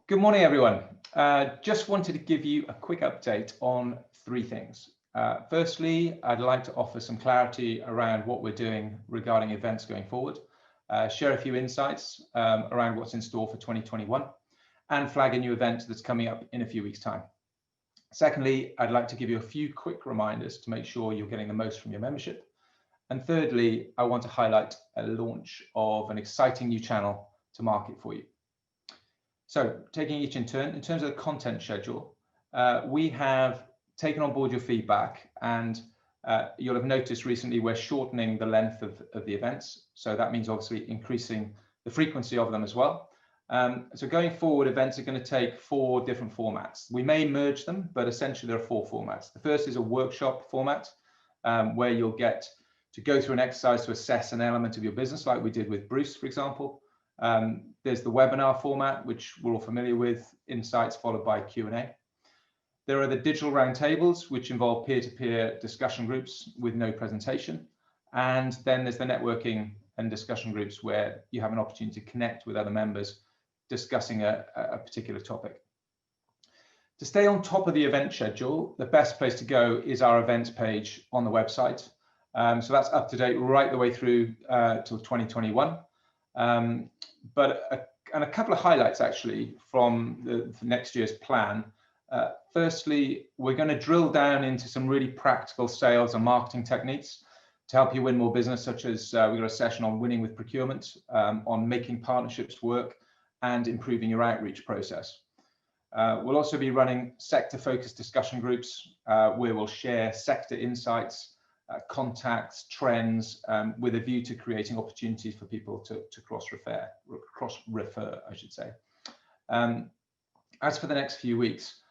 Good morning, everyone. Just wanted to give you a quick update on three things. Firstly, I'd like to offer some clarity around what we're doing regarding events going forward, share a few insights around what's in store for 2021, and flag a new event that's coming up in a few weeks' time. Secondly, I'd like to give you a few quick reminders to make sure you're getting the most from your membership. And thirdly, I want to highlight a launch of an exciting new channel to market for you. So taking each in turn, in terms of the content schedule, we have taken on board your feedback, and you'll have noticed recently we're shortening the length of the events. So that means obviously increasing the frequency of them as well. So going forward, events are going to take 4 different formats. We may merge them, but essentially there are 4 formats. The first is a workshop format, where you'll get to go through an exercise to assess an element of your business, like we did with Bruce, for example. There's the webinar format, which we're all familiar with, insights followed by Q&A. There are the digital roundtables, which involve peer-to-peer discussion groups with no presentation. And then there's the networking and discussion groups where you have an opportunity to connect with other members discussing a particular topic. To stay on top of the event schedule, the best place to go is our events page on the website. So that's up to date right the way through till 2021. But a couple of highlights actually from the next year's plan. Firstly, we're going to drill down into some really practical sales and marketing techniques to help you win more business, such as we've got a session on winning with procurement, on making partnerships work and improving your outreach process. We'll also be running sector-focused discussion groups where we'll share sector insights, contacts, trends, with a view to creating opportunities for people to cross-refer, I should say. As for the next few weeks,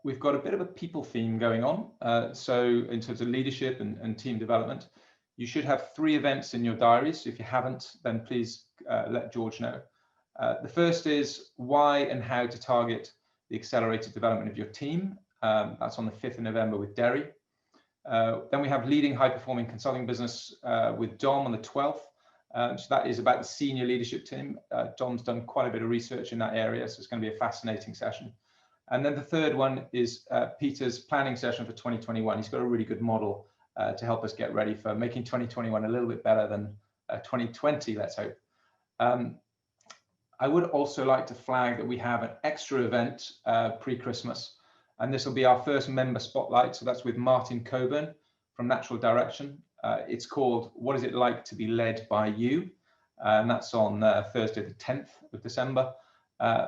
we've got a bit of a people theme going on. So in terms of leadership and team development, you should have 3 events in your diaries. If you haven't, then please let George know. The first is why and how to target the accelerated development of your team. That's on the 5th of November with Derry. Then we have leading high-performing consulting business with Dom on the 12th. So that is about the senior leadership team. Dom's done quite a bit of research in that area, so it's going to be a fascinating session. And then the third one is Peter's planning session for 2021. He's got a really good model to help us get ready for making 2021 a little bit better than 2020, let's hope. I would also like to flag that we have an extra event pre-Christmas, and this will be our first member spotlight. So that's with Martin Coburn from Natural Direction. It's called What Is It Like to Be Led by You? And that's on Thursday, the 10th of December.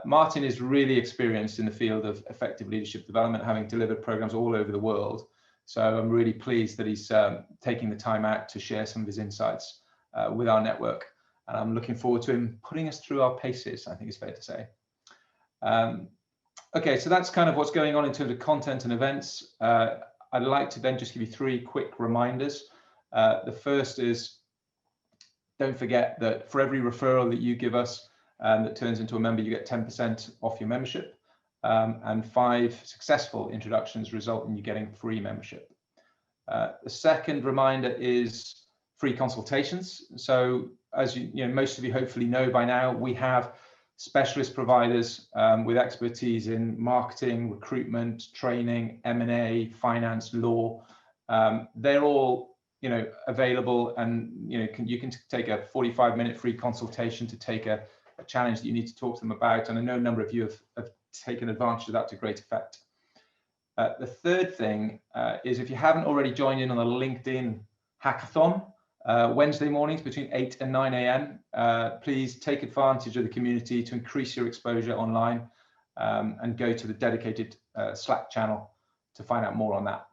Martin is really experienced in the field of effective leadership development, having delivered programs all over the world. So I'm really pleased that he's taking the time out to share some of his insights with our network. And I'm looking forward to him putting us through our paces, I think it's fair to say. Okay, so that's kind of what's going on in terms of content and events. I'd like to then just give you 3 quick reminders. The first is, don't forget that for every referral that you give us that turns into a member, you get 10% off your membership. And 5 successful introductions result in you getting free membership. The second reminder is free consultations. So as most of you hopefully know by now, we have specialist providers with expertise in marketing, recruitment, training, M&A, finance, law. They're all available, and you can take a 45-minute free consultation to take a challenge that you need to talk to them about. And I know a number of you have taken advantage of that to great effect. The third thing is, if you haven't already joined in on the LinkedIn hackathon, Wednesday mornings between 8 and 9 a.m. Please take advantage of the community to increase your exposure online, and go to the dedicated Slack channel to find out more on that.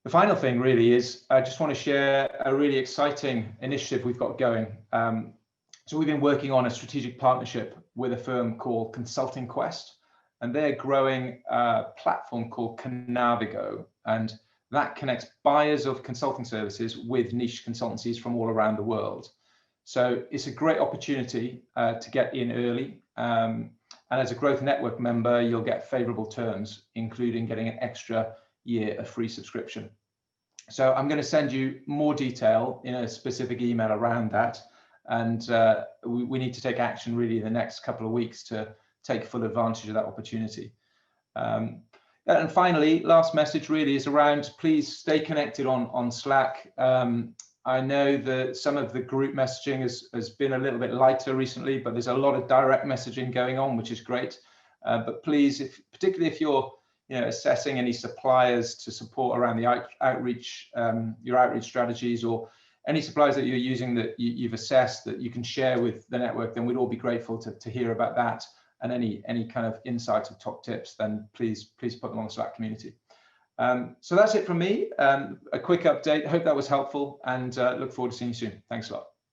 The final thing really is, I just want to share a really exciting initiative we've got going. So we've been working on a strategic partnership with a firm called Consulting Quest, and they're growing a platform called Canavigo, and that connects buyers of consulting services with niche consultancies from all around the world. So it's a great opportunity to get in early. And as a Growth Network member, you'll get favorable terms, including getting an extra year of free subscription. So I'm going to send you more detail in a specific email around that. and we need to take action really in the next couple of weeks to take full advantage of that opportunity. And finally, last message really is around, please stay connected on Slack. I know that some of the group messaging has been a little bit lighter recently, but there's a lot of direct messaging going on, which is great. But please, particularly if you're assessing any suppliers to support around the outreach, your outreach strategies, or any suppliers that you're using that you've assessed that you can share with the network, then we'd all be grateful to hear about that. And any kind of insights or top tips, then please put them on the Slack community. So that's it from me. A quick update. Hope that was helpful, and look forward to seeing you soon. Thanks a lot.